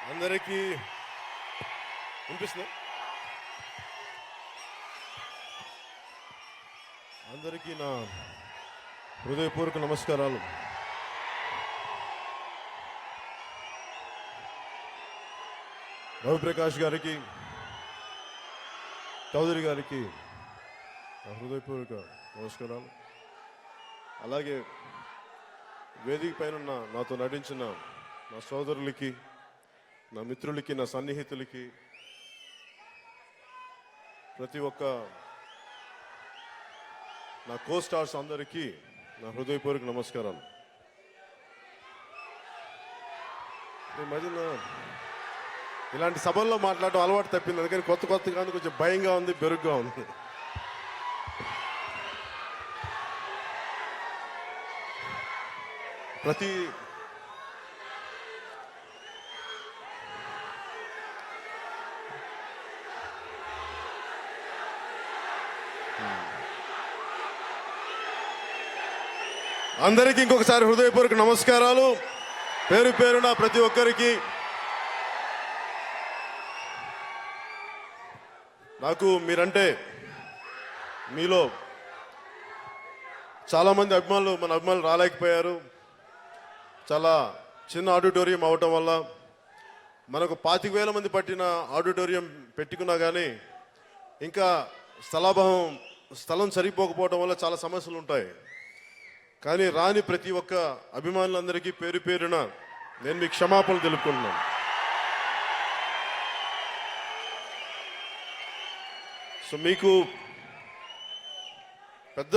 అందరికీ వినిపిస్తుంది. అందరికీ నా హృదయపూర్వక నమస్కారాలు. రవిప్రకాష్ గారికి, చౌదరి గారికి నా హృదయపూర్వక నమస్కారాలు. అలాగే వేదిక పైన నాతో నటించిన నా సోదరులకి, నా మిత్రులకి, నా సన్నిహితులకి, ప్రతి ఒక్క నా కో స్టార్స్ అందరికీ నా హృదయపూర్వక నమస్కారాలు. ఈ మధ్యన ఇలాంటి సభల్లో మాట్లాడడం అలవాటు తప్పింది, అందుకని కొత్తగా కొంచెం భయంగా ఉంది, బెరుగ్గా ఉంది. ప్రతి అందరికీ ఇంకొకసారి హృదయపూర్వక నమస్కారాలు. పేరు పేరున ప్రతి ఒక్కరికి. నాకు మీరంటే, మీలో చాలామంది మన అభిమానులు రాలేకపోయారు. చాలా చిన్న ఆడిటోరియం అవటం వల్ల, మనకు 25,000 మంది పట్టిన ఆడిటోరియం పెట్టుకున్నా కానీ ఇంకా స్థలం సరిపోకపోవడం వల్ల చాలా సమస్యలు ఉంటాయి. కానీ రాని ప్రతి ఒక్క అభిమానులందరికీ పేరు పేరున నేను మీకు క్షమాపణలు తెలుపుకుంటున్నాను. సో మీకు పెద్ద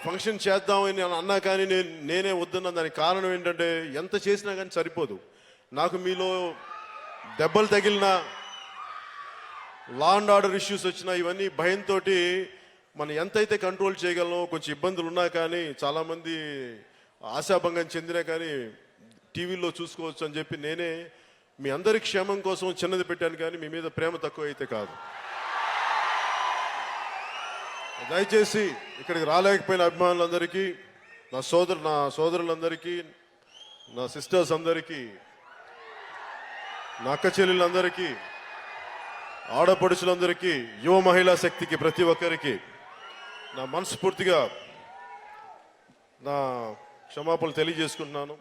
ఫంక్షన్ చేద్దామని అన్నా కానీ నేనే వద్దన్నా. దానికి కారణం ఏంటంటే, ఎంత చేసినా కానీ సరిపోదు. నాకు మీలో దెబ్బలు తగిలిన, లా అండ్ ఆర్డర్ ఇష్యూస్ వచ్చినా, ఇవన్నీ భయంతో మనం ఎంతైతే కంట్రోల్ చేయగలమో, కొంచెం ఇబ్బందులు ఉన్నా కానీ, చాలామంది ఆశాభంగం చెందినా కానీ టీవీలో చూసుకోవచ్చు అని చెప్పి నేనే మీ అందరి క్షేమం కోసం చిన్నది పెట్టాను. కానీ మీ మీద ప్రేమ తక్కువ అయితే కాదు. దయచేసి ఇక్కడికి రాలేకపోయిన అభిమానులందరికీ, నా సోదరులందరికీ, నా సిస్టర్స్ అందరికీ, నా అక్క చెల్లెళ్ళందరికీ, ఆడపడుచులందరికీ, యువ మహిళా శక్తికి, ప్రతి ఒక్కరికి నా మనస్ఫూర్తిగా నా క్షమాపణలు తెలియజేసుకుంటున్నాను.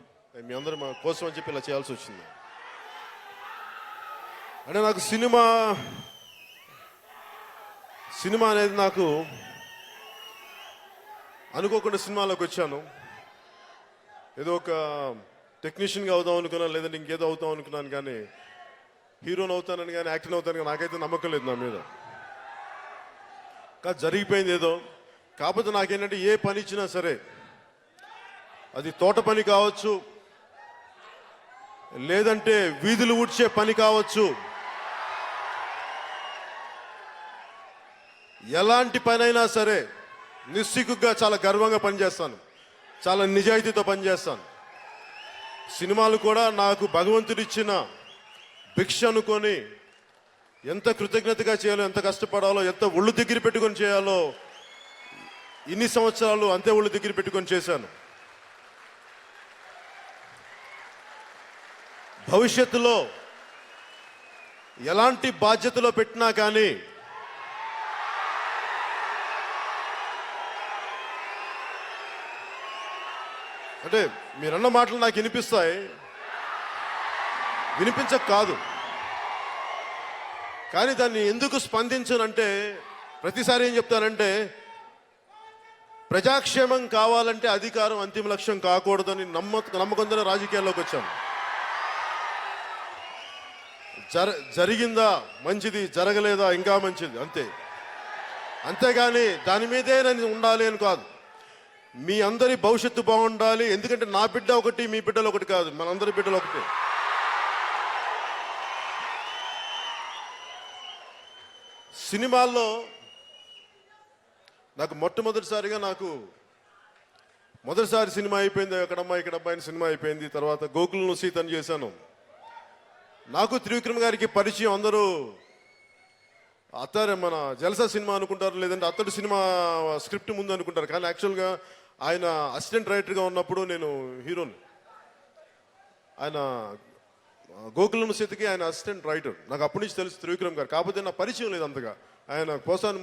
మీ అందరూ మా కోసం అని చెప్పి ఇలా చేయాల్సి వచ్చింది. అంటే నాకు సినిమా అనేది నాకు అనుకోకుండా సినిమాలోకి వచ్చాను. ఏదో ఒక టెక్నీషియన్గా అవుదాం అనుకున్నాను, లేదంటే ఇంకేదో అవుతాం అనుకున్నాను. కానీ హీరోని అవుతానని కానీ, యాక్టర్ అవుతాను కానీ నాకైతే నమ్మకం లేదు నా మీద. కానీ జరిగిపోయింది ఏదో. కాకపోతే నాకేంటంటే, ఏ పని ఇచ్చినా సరే, అది తోట పని కావచ్చు, లేదంటే వీధులు ఊడ్చే పని కావచ్చు, ఎలాంటి పని అయినా సరే నిస్సిగ్గుగా చాలా గర్వంగా పనిచేస్తాను, చాలా నిజాయితీతో పనిచేస్తాను. సినిమాలు కూడా నాకు భగవంతుడిచ్చిన భిక్ష అనుకొని ఎంత కృతజ్ఞతగా చేయాలో, ఎంత కష్టపడాలో, ఎంత ఒళ్ళు దగ్గర పెట్టుకొని చేయాలో ఇన్ని సంవత్సరాలు అంతే ఒళ్ళు దగ్గర పెట్టుకొని చేశాను. భవిష్యత్తులో ఎలాంటి బాధ్యతలో పెట్టినా కానీ అంటే మీరన్న మాటలు నాకు వినిపిస్తాయి, వినిపించక కాదు. కానీ దాన్ని ఎందుకు స్పందించనంటే, ప్రతిసారి ఏం చెప్తానంటే, ప్రజాక్షేమం కావాలంటే అధికారం అంతిమ లక్ష్యం కాకూడదని నమ్మకంతోనే రాజకీయాల్లోకి వచ్చాను. జరిగిందా మంచిది, జరగలేదా ఇంకా మంచిది, అంతేగాని దాని మీదే నేను ఉండాలి అని కాదు. మీ అందరి భవిష్యత్తు బాగుండాలి. ఎందుకంటే నా బిడ్డ ఒకటి, మీ బిడ్డలు ఒకటి కాదు, మనందరి బిడ్డలు ఒకటి. సినిమాల్లో నాకు మొదటిసారి సినిమా అయిపోయింది. అక్కడమ్మా ఇక్కడబ్బా అని సినిమా అయిపోయింది. తర్వాత గోకులను సీతని చేశాను. నాకు త్రివిక్రమ్ గారికి పరిచయం అందరూ మన జలసా సినిమా అనుకుంటారు, లేదంటే అతడు సినిమా స్క్రిప్ట్ ముందు అనుకుంటారు. కానీ యాక్చువల్గా ఆయన అసిస్టెంట్ రైటర్గా ఉన్నప్పుడు నేను హీరోని, ఆయన గోకులం సీతకి ఆయన అసిస్టెంట్ రైటర్. నాకు అప్పటి నుంచి తెలుసు త్రివిక్రమ్ గారు, కాకపోతే నా పరిచయం లేదు అంతగా. ఆయన పోసాని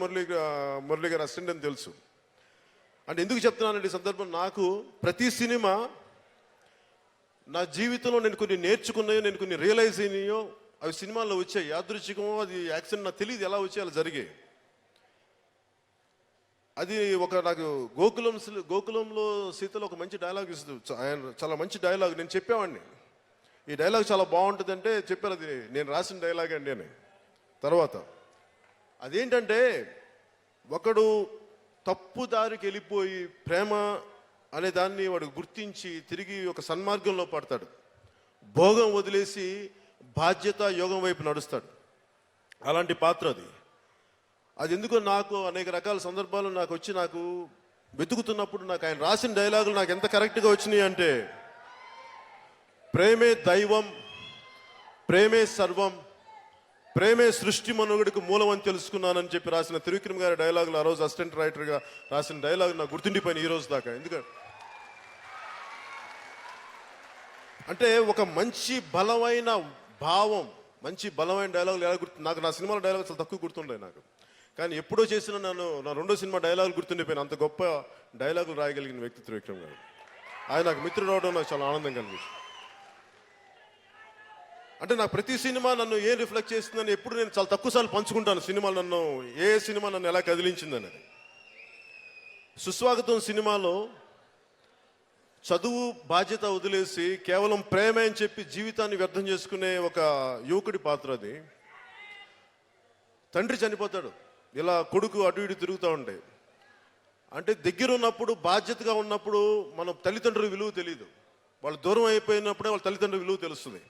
మురళి గారు అసిస్టెంట్ అని తెలుసు. అంటే ఎందుకు చెప్తున్నానంటే ఈ సందర్భం, నాకు ప్రతి సినిమా నా జీవితంలో నేను కొన్ని నేర్చుకున్నాయో, నేను కొన్ని రియలైజ్ అయినాయో అవి సినిమాల్లో వచ్చాయి. యాదృచ్ఛికం, అది యాక్సిడెంట్, నాకు తెలియదు ఎలా వచ్చాయి, అలా జరిగాయి. అది ఒక నాకు గోకులంలో సీతలో ఒక మంచి డైలాగ్ ఇస్తుంది. ఆయన చాలా మంచి డైలాగ్, నేను చెప్పేవాడిని ఈ డైలాగ్ చాలా బాగుంటుంది అంటే చెప్పారు, అది నేను రాసిన డైలాగ్ అండి అని. తర్వాత అదేంటంటే, ఒకడు తప్పు దారికి వెళ్ళిపోయి ప్రేమ అనే దాన్ని వాడు గుర్తించి తిరిగి ఒక సన్మార్గంలో పడతాడు. భోగం వదిలేసి బాధ్యత యోగం వైపు నడుస్తాడు. అలాంటి పాత్ర అది. అది ఎందుకో నాకు అనేక రకాల సందర్భాలు నాకు వెతుకుతున్నప్పుడు నాకు ఆయన రాసిన డైలాగులు నాకు ఎంత కరెక్ట్గా వచ్చినాయి అంటే, ప్రేమే దైవం, ప్రేమే సర్వం, ప్రేమే సృష్టి మనుగడికి మూలం అని తెలుసుకున్నానని చెప్పి రాసిన త్రివిక్రమ్ గారి డైలాగులు, ఆ రోజు అసిస్టెంట్ రైటర్గా రాసిన డైలాగ్ నాకు గుర్తుండిపోయిన ఈ రోజు దాకా. ఎందుకంటే అంటే ఒక మంచి బలమైన భావం, మంచి బలమైన డైలాగులు ఎలా గుర్తు, నాకు నా సినిమాల డైలాగ్ చాలా తక్కువ గుర్తుండే నాకు. కానీ ఎప్పుడో చేసిన నా రెండో సినిమా డైలాగులు గుర్తుండిపోయిన, అంత గొప్ప డైలాగులు రాయగలిగిన వ్యక్తి త్రివిక్రమ్ గారు. ఆయన నాకు మిత్రుడు అవడం నాకు చాలా ఆనందం కలిగింది. అంటే నాకు ప్రతి సినిమా నన్ను ఏం రిఫ్లెక్ట్ చేస్తుందని ఎప్పుడు నేను చాలా తక్కువ సార్లు పంచుకుంటాను. సినిమాలు నన్ను, ఏ సినిమా నన్ను ఎలా కదిలించిందనేది. సుస్వాగతం సినిమాలో చదువు బాధ్యత వదిలేసి కేవలం ప్రేమే అని చెప్పి జీవితాన్ని వ్యర్థం చేసుకునే ఒక యువకుడి పాత్ర అది. తండ్రి చనిపోతాడు, ఇలా కొడుకు అటు ఇటు తిరుగుతూ ఉంటే, అంటే దగ్గర ఉన్నప్పుడు బాధ్యతగా ఉన్నప్పుడు మన తల్లిదండ్రుల విలువ తెలియదు. వాళ్ళు దూరం అయిపోయినప్పుడే వాళ్ళ తల్లిదండ్రుల విలువ తెలుస్తుంది.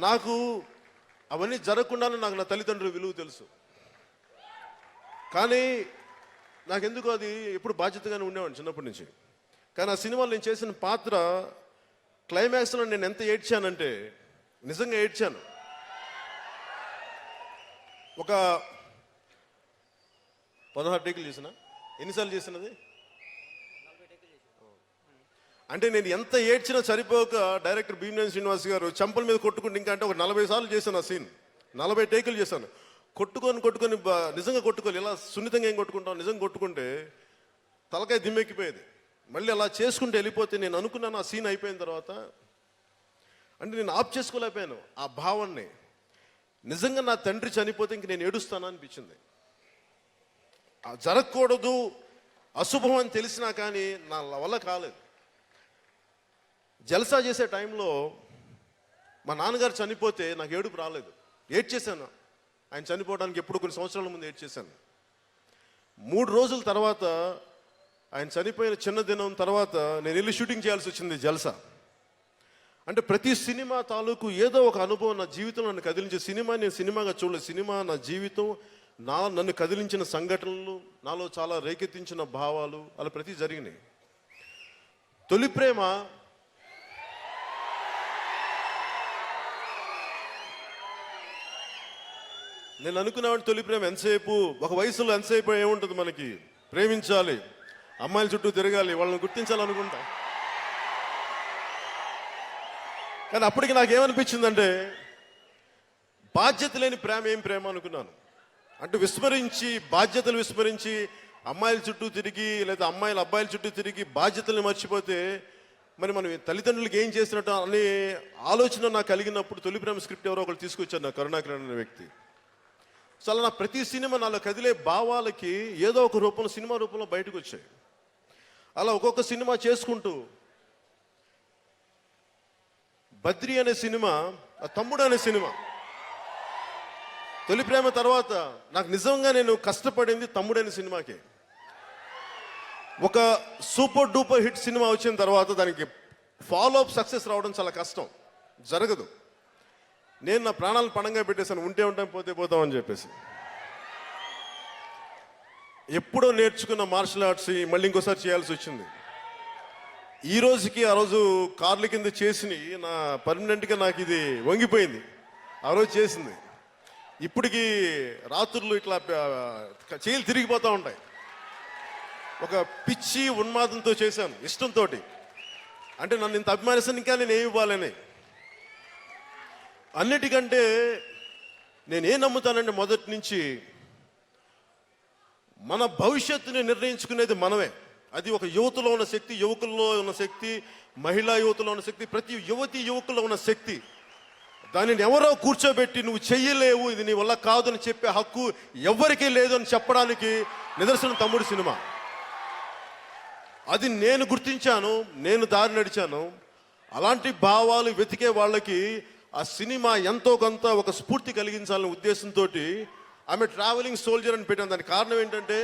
నాకు అవన్నీ జరగకుండానే నాకు నా తల్లిదండ్రుల విలువ తెలుసు. కానీ నాకెందుకు అది ఎప్పుడు బాధ్యతగానే ఉండేవాడిని చిన్నప్పటి నుంచి. కానీ ఆ సినిమాలో నేను చేసిన పాత్ర క్లైమాక్స్లో నేను ఎంత ఏడ్చానంటే, నిజంగా ఏడ్చాను. ఒక 16 టేకులు చేసిన, ఎన్నిసార్లు చేసినది అంటే నేను ఎంత ఏడ్చినా సరిపోక డైరెక్టర్ భీమనేని శ్రీనివాస్ గారు చెంపల మీద కొట్టుకుంటే, ఇంకా అంటే ఒక 40 సార్లు చేశాను ఆ సీన్, 40 టేకులు చేశాను. కొట్టుకొని నిజంగా కొట్టుకోవాలి, ఇలా సున్నితంగా ఏం కొట్టుకుంటాం, నిజంగా కొట్టుకుంటే తలకాయ దిమ్మెక్కిపోయేది. మళ్ళీ అలా చేసుకుంటూ వెళ్ళిపోతే నేను అనుకున్నాను ఆ సీన్ అయిపోయిన తర్వాత, అంటే నేను ఆఫ్ చేసుకోలేకపోయాను ఆ భావాన్ని. నిజంగా నా తండ్రి చనిపోతే ఇంక నేను ఏడుస్తానా అనిపించింది. జరగకూడదు, అశుభం అని తెలిసినా కానీ నా వల్ల కాలేదు. జల్సా చేసే టైంలో మా నాన్నగారు చనిపోతే నాకు ఏడుపు రాలేదు, ఏడ్చేశాను. ఆయన చనిపోవడానికి ఎప్పుడు కొన్ని సంవత్సరాల ముందు ఏడ్చేశాను. 3 రోజుల తర్వాత, ఆయన చనిపోయిన చిన్న దినం తర్వాత నేను వెళ్ళి షూటింగ్ చేయాల్సి వచ్చింది జల్సా. అంటే ప్రతి సినిమా తాలూకు ఏదో ఒక అనుభవం నా జీవితంలో నన్ను కదిలించే సినిమా. నేను సినిమాగా చూడలేదు, సినిమా నా జీవితం, నన్ను కదిలించిన సంఘటనలు, నాలో చాలా రేకెత్తించిన భావాలు, అలా ప్రతి జరిగినాయి. తొలి ప్రేమ నేను అనుకున్నాను, తొలి ప్రేమ ఎంతసేపు, ఒక వయసులో ఎంతసేపు ఏముంటుంది మనకి, ప్రేమించాలి, అమ్మాయిల చుట్టూ తిరగాలి, వాళ్ళని గుర్తించాలనుకుంటా. కానీ అప్పటికి నాకేమనిపించిందంటే, బాధ్యత లేని ప్రేమ ఏం ప్రేమ అనుకున్నాను. అంటే బాధ్యతలు విస్మరించి అమ్మాయిల చుట్టూ తిరిగి, లేదా అమ్మాయిలు అబ్బాయిల చుట్టూ తిరిగి బాధ్యతల్ని మర్చిపోతే మరి మనం తల్లిదండ్రులకి ఏం చేసినట్టు అనే ఆలోచన నాకు కలిగినప్పుడు తొలి ప్రేమ స్క్రిప్ట్ ఎవరో ఒకరు తీసుకొచ్చారు, నా కరుణాకరన్ అనే వ్యక్తి. సో అలా నా ప్రతి సినిమా నాలో కదిలే భావాలకి ఏదో ఒక రూపంలో, సినిమా రూపంలో బయటకు వచ్చాయి. అలా ఒక్కొక్క సినిమా చేసుకుంటూ బద్రి అనే సినిమా, తమ్ముడు అనే సినిమా, తొలి ప్రేమ తర్వాత నాకు నిజంగా నేను కష్టపడింది తమ్ముడు అనే సినిమాకి. ఒక సూపర్ డూపర్ హిట్ సినిమా వచ్చిన తర్వాత దానికి ఫాలో అప్ సక్సెస్ రావడం చాలా కష్టం, జరగదు. నేను నా ప్రాణాలను పణంగా పెట్టేశాను, ఉంటే ఉంటాం పోతే పోతాం అని చెప్పేసి. ఎప్పుడో నేర్చుకున్న మార్షల్ ఆర్ట్స్ మళ్ళీ ఇంకోసారి చేయాల్సి వచ్చింది. ఈ రోజుకి ఆ రోజు కార్ల కింద చేసి నా పర్మనెంట్గా నాకు ఇది వంగిపోయింది. ఆ రోజు చేసింది ఇప్పటికి రాత్రులు ఇట్లా చేతులు తిరిగిపోతూ ఉంటాయి. ఒక పిచ్చి ఉన్మాదంతో చేశాను, ఇష్టంతో. అంటే నన్ను ఇంత అభిమానిస్తాను, ఇంకా నేను ఏమి ఇవ్వాలని. అన్నిటికంటే నేనేం నమ్ముతానంటే మొదటి నుంచి మన భవిష్యత్తుని నిర్ణయించుకునేది మనమే. అది ఒక యువతలో ఉన్న శక్తి, యువకుల్లో ఉన్న శక్తి, మహిళా యువతలో ఉన్న శక్తి, ప్రతి యువతి యువకుల్లో ఉన్న శక్తి. దానిని ఎవరో కూర్చోబెట్టి నువ్వు చెయ్యలేవు, ఇది నీ వల్ల కాదు అని చెప్పే హక్కు ఎవరికీ లేదు అని చెప్పడానికి నిదర్శనం తమ్ముడు సినిమా. అది నేను గుర్తించాను, నేను దారి నడిచాను. అలాంటి భావాలు వెతికే వాళ్ళకి ఆ సినిమా ఎంతో కొంత ఒక స్ఫూర్తి కలిగించాలనే ఉద్దేశంతో ఆమె ట్రావెలింగ్ సోల్జర్ అని పెట్టాను. దానికి కారణం ఏంటంటే,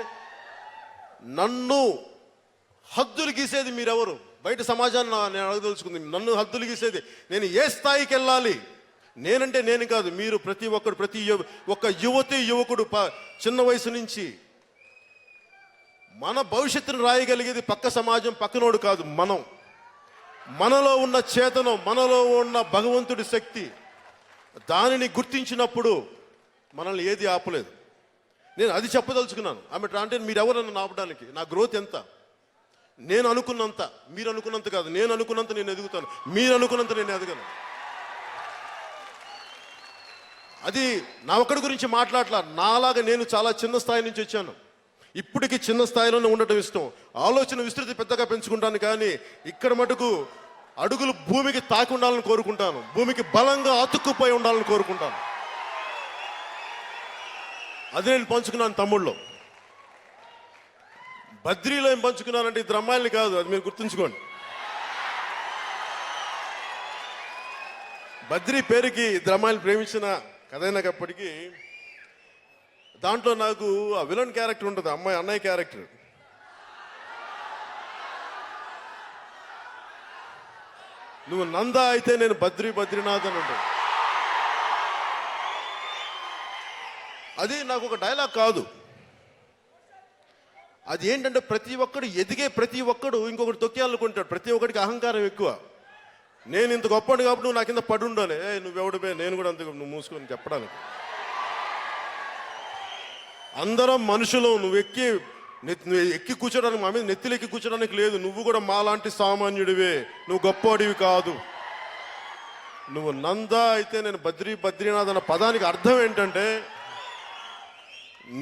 నన్ను హద్దులు గీసేది మీరెవరు? బయట సమాజాన్ని నేను అడగదలుచుకుంది. నన్ను హద్దులు గీసేది నేను ఏ స్థాయికి వెళ్ళాలి? నేనంటే నేను కాదు, మీరు ప్రతి ఒక్కడు, ప్రతి ఒక్క యువతి యువకుడు చిన్న వయసు నుంచి మన భవిష్యత్తును రాయగలిగేది పక్క సమాజం, పక్కనోడు కాదు, మనం. మనలో ఉన్న చేతనం, మనలో ఉన్న భగవంతుడి శక్తి, దానిని గుర్తించినప్పుడు మనల్ని ఏది ఆపలేదు. నేను అది చెప్పదలుచుకున్నాను. ఆమె అంటే మీరెవరన్నా ఆపడానికి? నా గ్రోత్ ఎంత? నేను అనుకున్నంత, మీరు అనుకున్నంత కాదు. నేను అనుకున్నంత నేను ఎదుగుతాను, మీరు అనుకున్నంత నేను ఎదగను. అది నా ఒక్కడి గురించి మాట్లాడలా. నాలాగా నేను చాలా చిన్న స్థాయి నుంచి వచ్చాను. ఇప్పటికీ చిన్న స్థాయిలోనే ఉండటం ఇష్టం. ఆలోచన విస్తృతి పెద్దగా పెంచుకుంటాను, కానీ ఇక్కడ మటుకు అడుగులు భూమికి తాకి ఉండాలని కోరుకుంటాను. భూమికి బలంగా అతుక్కుపోయి ఉండాలని కోరుకుంటాను. అది నేను పంచుకున్నాను తమ్ముళ్ళు. బద్రీలో ఏం పంచుకున్నానంటే ఇద్దరు అమ్మాయిల్ని కాదు, అది మీరు గుర్తుంచుకోండి. బద్రీ పేరుకి ఇద్దరు అమ్మాయిలు ప్రేమించిన కథ అయినప్పటికీ దాంట్లో నాకు ఆ విలన్ క్యారెక్టర్ ఉంటుంది, అమ్మాయి అన్నయ్య క్యారెక్టర్. నువ్వు నంద అయితే నేను బద్రీనాథ్ అని ఉంటుంది. అది నాకు ఒక డైలాగ్ కాదు. అది ఏంటంటే, ప్రతి ఒక్కడు ఎదిగే ప్రతి ఒక్కడు ఇంకొకటి తొక్కేయాలనుకుంటాడు. ప్రతి ఒక్కడికి అహంకారం ఎక్కువ. నేను ఇంత గొప్పడు కాబట్టి నువ్వు నా కింద పడి ఉండాలి, నువ్వెవడిపోయి నేను కూడా అంత నువ్వు మూసుకొని చెప్పడానికి. అందరం మనుషులు. నువ్వు ఎక్కి కూర్చోడానికి, మా మీద నెత్తిలెక్కి కూర్చోడానికి లేదు. నువ్వు కూడా మాలాంటి సామాన్యుడివే, నువ్వు గొప్పవాడివి కాదు. నువ్వు నంద అయితే నేను బద్రీనాథ్ అన్న పదానికి అర్థం ఏంటంటే,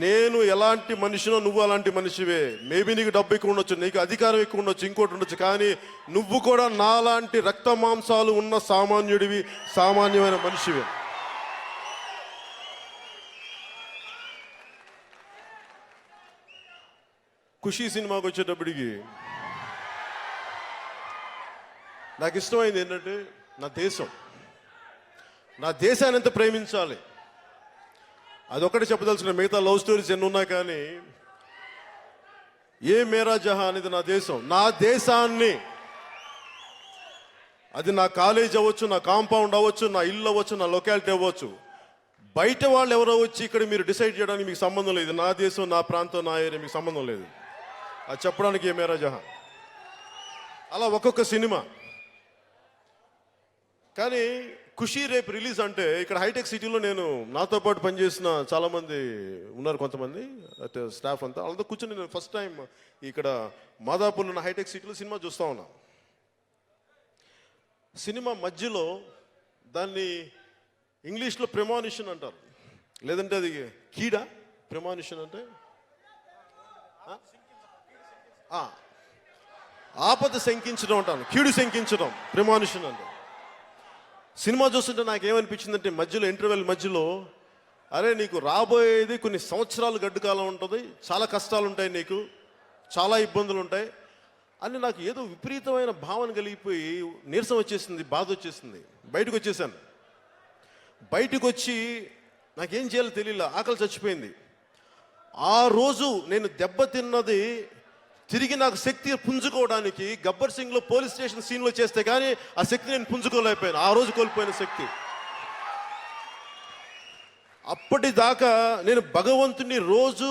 నేను ఎలాంటి మనిషినో నువ్వు అలాంటి మనిషివే. మేబీ నీకు డబ్బు ఎక్కువ ఉండొచ్చు, నీకు అధికారం ఎక్కువ ఉండొచ్చు, ఇంకోటి ఉండొచ్చు, కానీ నువ్వు కూడా నాలాంటి రక్త మాంసాలు ఉన్న సామాన్యుడివి, సామాన్యమైన మనిషివే. ఖుషీ సినిమాకి వచ్చేటప్పటికి నాకు ఇష్టమైంది ఏంటంటే, నా దేశాన్ని ఎంత ప్రేమించాలి అదొక్కటి చెప్పదలుచుకున్నా. మిగతా లవ్ స్టోరీస్ ఎన్ని ఉన్నా కానీ ఏ మేరా జహా అనేది నా దేశం. నా దేశాన్ని, అది నా కాలేజ్ అవ్వచ్చు, నా కాంపౌండ్ అవ్వచ్చు, నా ఇల్లు అవ్వచ్చు, నా లొకాలిటీ అవ్వచ్చు, బయట వాళ్ళు ఎవరో వచ్చి ఇక్కడ మీరు డిసైడ్ చేయడానికి మీకు సంబంధం లేదు. నా దేశం, నా ప్రాంతం, నా ఏరియా, మీకు సంబంధం లేదు. అది చెప్పడానికి ఏ మేరా జహా. అలా ఒక్కొక్క సినిమా. కానీ ఖుషీ రేపు రిలీజ్ అంటే ఇక్కడ హైటెక్ సిటీలో నేను నాతో పాటు పనిచేసిన చాలామంది ఉన్నారు, కొంతమంది స్టాఫ్ అంతా. వాళ్ళతో కూర్చొని నేను ఫస్ట్ టైం ఇక్కడ మాదాపూర్లో ఉన్న హైటెక్ సిటీలో సినిమా చూస్తూ ఉన్నా. సినిమా మధ్యలో దాన్ని ఇంగ్లీష్లో ప్రెమానిషన్ అంటారు, లేదంటే అది కీడా. ప్రెమానిషన్ అంటే ఆపద శంకించడం అంటాను, కీడు శంకించడం ప్రెమానిషన్ అంటే. సినిమా చూస్తుంటే నాకేమనిపించిందంటే, మధ్యలో ఇంటర్వెల్ మధ్యలో, అరే నీకు రాబోయేది కొన్ని సంవత్సరాలు గడ్డు కాలం ఉంటుంది, చాలా కష్టాలు ఉంటాయి, నీకు చాలా ఇబ్బందులు ఉంటాయి అని నాకు ఏదో విపరీతమైన భావన కలిగిపోయి నీరసం వచ్చేసింది, బాధ వచ్చేసింది. బయటకు వచ్చేసాను. బయటకు వచ్చి నాకేం చేయాలో తెలియలే, ఆకలి చచ్చిపోయింది. ఆ రోజు నేను దెబ్బతిన్నది తిరిగి నాకు శక్తి పుంజుకోవడానికి గబ్బర్ సింగ్లో పోలీస్ స్టేషన్ సీన్లో చేస్తే కానీ ఆ శక్తి నేను పుంజుకోలేకపోయాను. ఆ రోజు కోల్పోయిన శక్తి. అప్పటిదాకా నేను భగవంతుని రోజు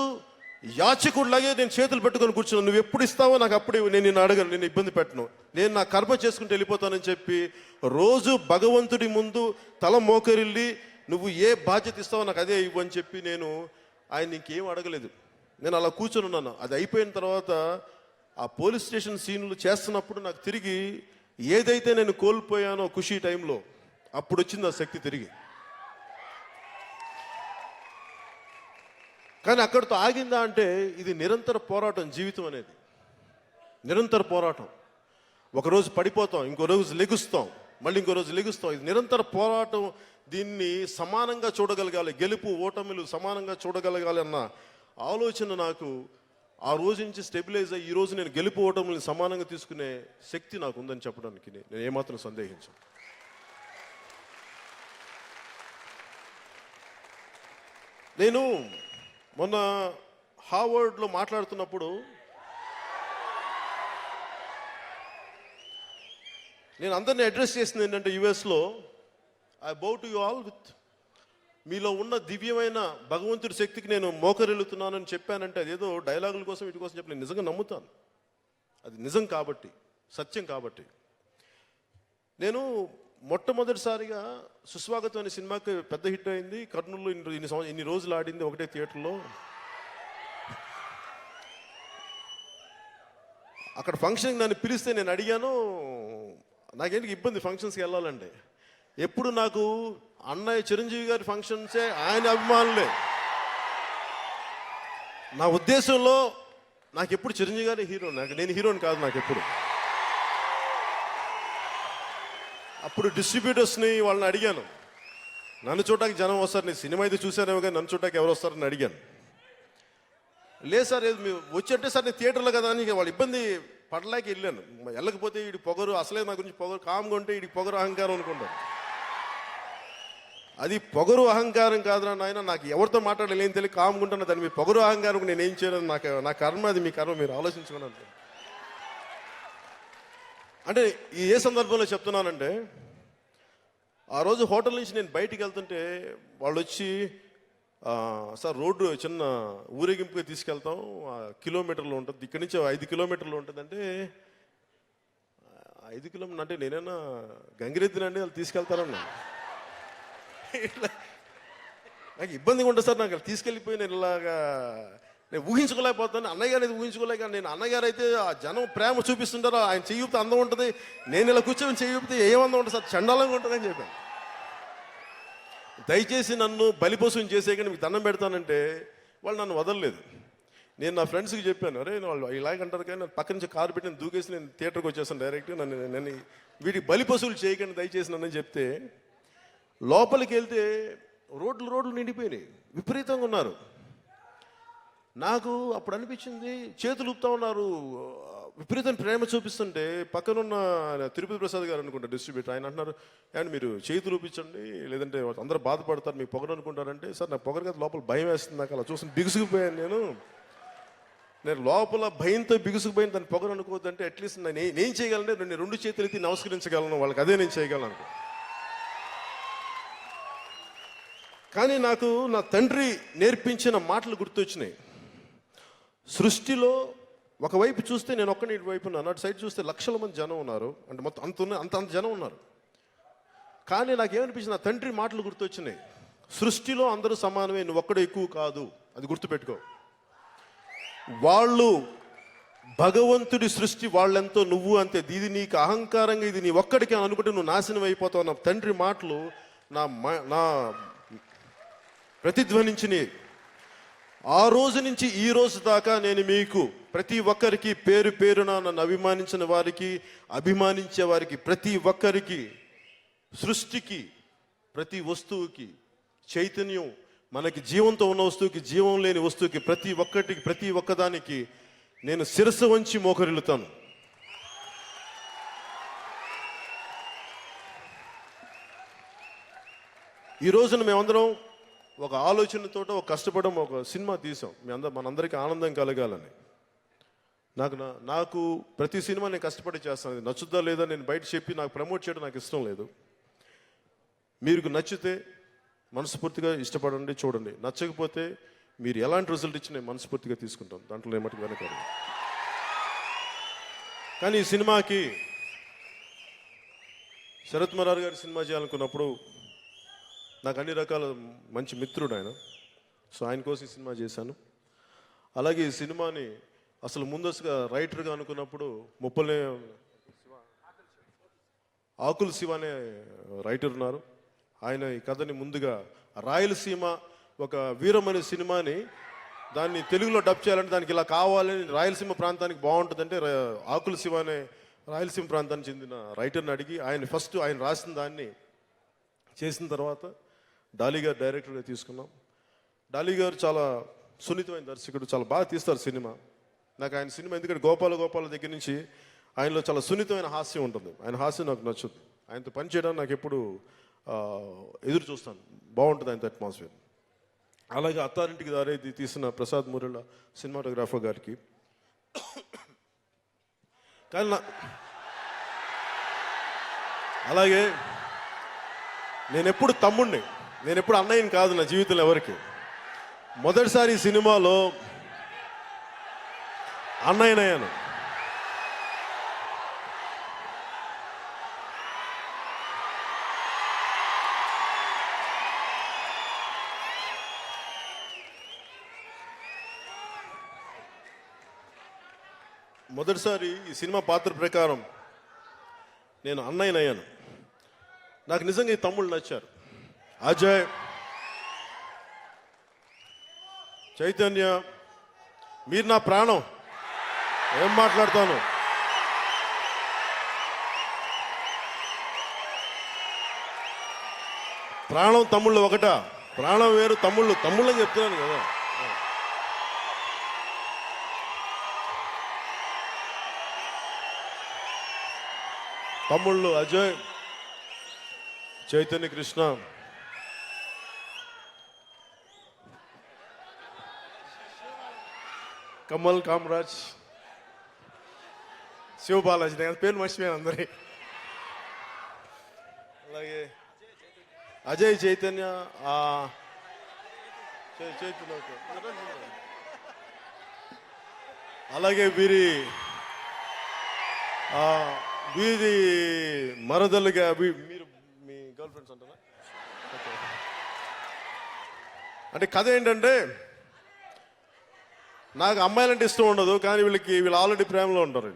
యాచకుడిలాగే నేను చేతులు పెట్టుకొని కూర్చున్నాను. నువ్వు ఎప్పుడు ఇస్తావో నాకు అప్పుడే, నేను నిన్ను అడగను, నేను ఇబ్బంది పెట్టను, నేను నా కర్మ చేసుకుంటూ వెళ్ళిపోతానని చెప్పి రోజు భగవంతుడి ముందు తల మోకరిల్లి, నువ్వు ఏ బాధ్యత ఇస్తావో నాకు అదే ఇవ్వు అని చెప్పి నేను ఆయన ఇంకేం అడగలేదు. నేను అలా కూర్చొని ఉన్నాను. అది అయిపోయిన తర్వాత ఆ పోలీస్ స్టేషన్ సీన్లు చేస్తున్నప్పుడు నాకు తిరిగి ఏదైతే నేను కోల్పోయానో ఖుషీ టైంలో, అప్పుడు వచ్చింది ఆ శక్తి తిరిగి. కానీ అక్కడితో ఆగిందా అంటే ఇది నిరంతర పోరాటం. జీవితం అనేది నిరంతర పోరాటం. ఒకరోజు పడిపోతాం, ఇంకో రోజు లెగుస్తాం, మళ్ళీ ఇంకో రోజు లెగుస్తాం. ఇది నిరంతర పోరాటం. దీన్ని సమానంగా చూడగలగాలి, గెలుపు ఓటమిలు సమానంగా చూడగలగాలి అన్న ఆలోచన నాకు ఆ రోజు నుంచి స్టెబిలైజ్ అయ్యి ఈ రోజు నేను గెలుపు ఓటములను సమానంగా తీసుకునే శక్తి నాకు ఉందని చెప్పడానికి నేను ఏమాత్రం సందేహించను. నేను మొన్న హార్వర్డ్లో మాట్లాడుతున్నప్పుడు నేను అందరినీ అడ్రస్ చేసింది ఏంటంటే, యుఎస్లో I bow to you all with, మీలో ఉన్న దివ్యమైన భగవంతుడి శక్తికి నేను మోకరిల్లుతున్నానని చెప్పానంటే అదేదో డైలాగుల కోసం వీటి కోసం చెప్పి నేను నిజంగా నమ్ముతాను. అది నిజం కాబట్టి, సత్యం కాబట్టి. నేను మొట్టమొదటిసారిగా సుస్వాగతం అనే సినిమాకి పెద్ద హిట్ అయింది. కర్నూలులో ఇన్ని రోజులు ఆడింది ఒకటే థియేటర్లో. అక్కడ ఫంక్షన్కి నన్ను పిలిస్తే నేను అడిగాను, నాకేంటి ఇబ్బంది ఫంక్షన్స్కి వెళ్ళాలంటే. ఎప్పుడు నాకు అన్నయ్య చిరంజీవి గారి ఫంక్షన్సే, ఆయన అభిమానులే. నా ఉద్దేశంలో నాకు ఎప్పుడు చిరంజీవి గారి హీరో, నేను హీరోని కాదు నాకు ఎప్పుడు. అప్పుడు డిస్ట్రిబ్యూటర్స్ని వాళ్ళని అడిగాను, నన్ను చూడటానికి జనం వస్తారు, నేను సినిమా అయితే చూశానేమో కానీ నన్ను చూడటానికి ఎవరు వస్తారని అడిగాను. లేదు సార్, మీరు వచ్చంటే సార్ నేను థియేటర్లో కదా అని వాళ్ళు ఇబ్బంది పడలేక వెళ్ళాను. వెళ్ళకపోతే వీడి పొగరు, అసలే నా గురించి పొగరు, కామ్గా ఉంటే వీడికి పొగరు అహంకారం అనుకుంటారు. అది పొగరు అహంకారం కాదురా నాయన, నాకు ఎవరితో మాట్లాడలేని తెలియక కామ్గా ఉంటాను. దాన్ని మీ పొగరు అహంకారం నేను ఏం చేయను, నా కర్మ అది, మీ కర్మ, మీరు ఆలోచించుకున్నాను. అంటే ఏ సందర్భంలో చెప్తున్నానంటే, ఆ రోజు హోటల్ నుంచి నేను బయటికి వెళ్తుంటే వాళ్ళు వచ్చి, సార్ రోడ్డు చిన్న ఊరేగింపుగా తీసుకెళ్తాం, కిలోమీటర్లు ఉంటుంది, ఇక్కడి నుంచి 5 కిలోమీటర్లు ఉంటుంది అంటే, 5 కిలోమీటర్లు అంటే నేనైనా గంగిరెద్దునండి వాళ్ళు తీసుకెళ్తారన్నా. ఇట్లా నాకు ఇబ్బందిగా ఉంటుంది సార్, నాకు తీసుకెళ్ళిపోయి నేను ఇలాగా నేను ఊహించుకోలేకపోతాను. అన్నయ్య గారు అయితే ఊహించుకోలేక, నేను అన్నగారు అయితే ఆ జనం ప్రేమ చూపిస్తుంటారో, ఆయన చెయ్యితే అందం ఉంటుంది, నేను ఇలా కూర్చొని చెయ్యితే ఏమందం ఉంటుంది సార్, చండాలంగా ఉంటుందని చెప్పాను. దయచేసి నన్ను బలిపశువుని చేసే కానీ మీకు దండం పెడతానంటే వాళ్ళు నన్ను వదలలేదు. నేను నా ఫ్రెండ్స్కి చెప్పాను, అరే వాళ్ళు ఇలాగంటారు కానీ పక్క నుంచి కారు పెట్టి నేను దూకేసి నేను థియేటర్కి వచ్చేసాను డైరెక్ట్గా, నన్ను వీటికి బలిపశువులు చేయకండి దయచేసి నన్ను చెప్తే, లోపలికి వెళ్తే రోడ్లు నిండిపోయినాయి, విపరీతంగా ఉన్నారు. నాకు అప్పుడు అనిపించింది, చేతులు ఊపుతా ఉన్నారు, విపరీతం ప్రేమ చూపిస్తుంటే పక్కనున్న తిరుపతి ప్రసాద్ గారు అనుకుంటా డిస్ట్రిబ్యూటర్, ఆయన అంటున్నారు, అండ్ మీరు చేతులు ఊపించండి లేదంటే అందరూ బాధపడతారు, మీకు పొగరు అనుకుంటారంటే. సార్ నాకు పొగరు కదా, లోపల భయం వేస్తుంది, నాకు అలా చూసి బిగుసుకుపోయాను. నేను లోపల భయంతో బిగుసుకుపోయిన దాన్ని పొగరు అనుకోవద్దంటే అట్లీస్ట్ నేను చేయగలను, నేను 2 చేతులు ఎత్తి నమస్కరించగలను వాళ్ళకి, అదే నేను చేయగలను అనుకో. కానీ నాకు నా తండ్రి నేర్పించిన మాటలు గుర్తొచ్చినాయి. సృష్టిలో ఒకవైపు చూస్తే నేను ఒక్కని ఇటువైపు ఉన్నాను, అటు సైడ్ చూస్తే లక్షల మంది జనం ఉన్నారు, అంటే మొత్తం అంత జనం ఉన్నారు. కానీ నాకేమనిపించింది, నా తండ్రి మాటలు గుర్తొచ్చినాయి. సృష్టిలో అందరూ సమానమే, నువ్వు ఒక్కడే ఎక్కువ కాదు, అది గుర్తుపెట్టుకో. వాళ్ళు భగవంతుడి సృష్టి, వాళ్ళెంతో నువ్వు అంతే, ఇది నీకు అహంకారంగా ఇది నీ ఒక్కడికి అనుకుంటే నువ్వు నాశనం అయిపోతావు. నా తండ్రి మాటలు నా ప్రతిధ్వనించినాయి. ఆ రోజు నుంచి ఈ రోజు దాకా నేను మీకు ప్రతి ఒక్కరికి పేరు పేరున నన్ను అభిమానించిన వారికి, అభిమానించే వారికి, ప్రతి ఒక్కరికి, సృష్టికి, ప్రతి వస్తువుకి, చైతన్యం మనకి జీవంతో ఉన్న వస్తువుకి, జీవం లేని వస్తువుకి, ప్రతి ఒక్కదానికి నేను శిరస్సు వంచి మోకరిల్లుతాను. ఈ రోజున మేమందరం ఒక ఆలోచనతో ఒక కష్టపడడం, ఒక సినిమా తీసాం, మనందరికీ ఆనందం కలగాలని. నాకు ప్రతి సినిమా నేను కష్టపడి చేస్తాను, నచ్చుద్దా లేదా నేను బయట చెప్పి నాకు ప్రమోట్ చేయడం నాకు ఇష్టం లేదు. మీకు నచ్చితే మనస్ఫూర్తిగా ఇష్టపడండి, చూడండి. నచ్చకపోతే మీరు ఎలాంటి రిజల్ట్ ఇచ్చి నేను మనస్ఫూర్తిగా తీసుకుంటాను, దాంట్లో ఏమటి వెనకాడు. కానీ ఈ సినిమాకి శరత్ మరార్ గారి సినిమా చేయాలనుకున్నప్పుడు నాకు అన్ని రకాల మంచి మిత్రుడు ఆయన, సో ఆయన కోసం ఈ సినిమా చేశాను. అలాగే ఈ సినిమాని అసలు ముందస్తుగా రైటర్గా అనుకున్నప్పుడు ఆకుల శివ అనే రైటర్ ఉన్నారు. ఆయన ఈ కథని ముందుగా రాయలసీమ ఒక వీరం అనే సినిమాని దాన్ని తెలుగులో డబ్ చేయాలంటే దానికి ఇలా కావాలని రాయలసీమ ప్రాంతానికి బాగుంటుందంటే ఆకుల శివ అనే రాయలసీమ ప్రాంతానికి చెందిన రైటర్ని అడిగి ఆయన రాసిన దాన్ని చేసిన తర్వాత డాలీ గారు డైరెక్టర్గా తీసుకున్నాం. డాలీ గారు చాలా సున్నితమైన దర్శకుడు, చాలా బాగా తీస్తారు సినిమా. నాకు ఆయన సినిమా ఎందుకంటే గోపాల దగ్గర నుంచి ఆయనలో చాలా సున్నితమైన హాస్యం ఉంటుంది. ఆయన హాస్యం నాకు నచ్చుద్ది. ఆయనతో పనిచేయడానికి నాకు ఎప్పుడు ఎదురు చూస్తాను, బాగుంటుంది ఆయనతో అట్మాస్ఫియర్. అలాగే అత్తారింటికి దారేది తీసిన ప్రసాద్ మురళ సినిమాటోగ్రాఫర్ గారికి కానీ అలాగే నేను ఎప్పుడు తమ్ముడిని, నేను ఎప్పుడు అన్నయ్యని కాదు నా జీవితంలో ఎవరికి. మొదటిసారి ఈ సినిమాలో అన్నయ్యనయ్యాను. మొదటిసారి ఈ సినిమా పాత్ర ప్రకారం నేను అన్నయ్యనయ్యాను. నాకు నిజంగా ఈ తమ్ముళ్ళు నచ్చారు. అజయ్, చైతన్య, మీరు నా ప్రాణం. ఏం మాట్లాడతాను, ప్రాణం తమ్ముళ్ళు ఒకటా? ప్రాణం వేరు, తమ్ముళ్ళు అని చెప్తున్నాను కదా. తమ్ముళ్ళు అజయ్, చైతన్య, కృష్ణ, కమల్, కామరాజ్, శివబాలాజీ. నేను పేరు మర్చిపోయాను అందరి. అలాగే అజయ్, చైతన్య, అలాగే వీరి మరదలుగా మీరు మీ గర్ల్ ఫ్రెండ్స్ అంటారా? అంటే కథ ఏంటంటే, నాకు అమ్మాయిలంటే ఇష్టం ఉండదు, కానీ వీళ్ళు ఆల్రెడీ ప్రేమలో ఉంటారు.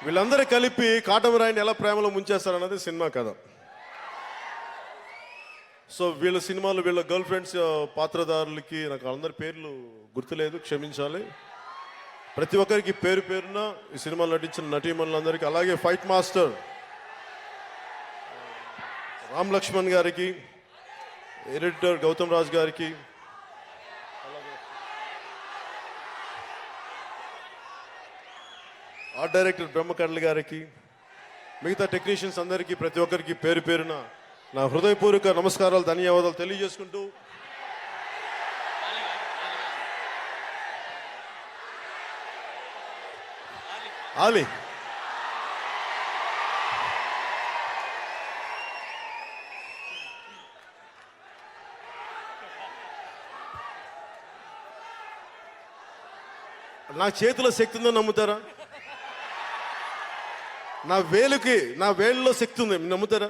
వీళ్ళందరూ కలిపి కాటమరాయిని ఎలా ప్రేమలో ముంచేస్తారన్నది సినిమా కథ. సో వీళ్ళ సినిమాలు వీళ్ళ గర్ల్ ఫ్రెండ్స్ పాత్రధారులకి నాకు అందరి పేర్లు గుర్తులేదు, క్షమించాలి. ప్రతి ఒక్కరికి పేరు పేరున ఈ సినిమాలో నటించిన నటీమణులందరికీ, అలాగే ఫైట్ మాస్టర్ రామ్ లక్ష్మణ్ గారికి, ఎడిటర్ గౌతమ్ రాజ్ గారికి, ఆర్ట్ డైరెక్టర్ బ్రహ్మకర్ల గారికి, మిగతా టెక్నీషియన్స్ అందరికీ ప్రతి ఒక్కరికి పేరు పేరున నా హృదయపూర్వక నమస్కారాలు, ధన్యవాదాలు తెలియజేసుకుంటూ, ఆలి నా చేతిలో శక్తి ఉందని నమ్ముతారా? నా వేళ్ళలో శక్తి ఉంది, నమ్ముతారా?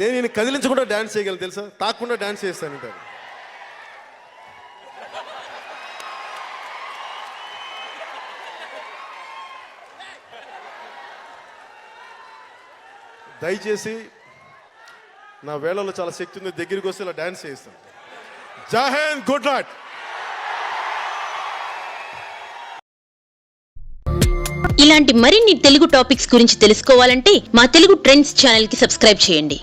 నేను కదిలించకుండా డాన్స్ చేయగలను తెలుసా, తాకుండా డాన్స్ చేస్తానంటారు. దయచేసి నా వేళలో చాలా శక్తి ఉంది, దగ్గరికి వస్తే ఇలా డాన్స్ చేస్తాను. జై హింద్, గుడ్ నైట్. ఇలాంటి మరిన్ని తెలుగు టాపిక్స్ గురించి తెలుసుకోవాలంటే మా తెలుగు ట్రెండ్స్ ఛానల్ కి సబ్స్క్రైబ్ చేయండి.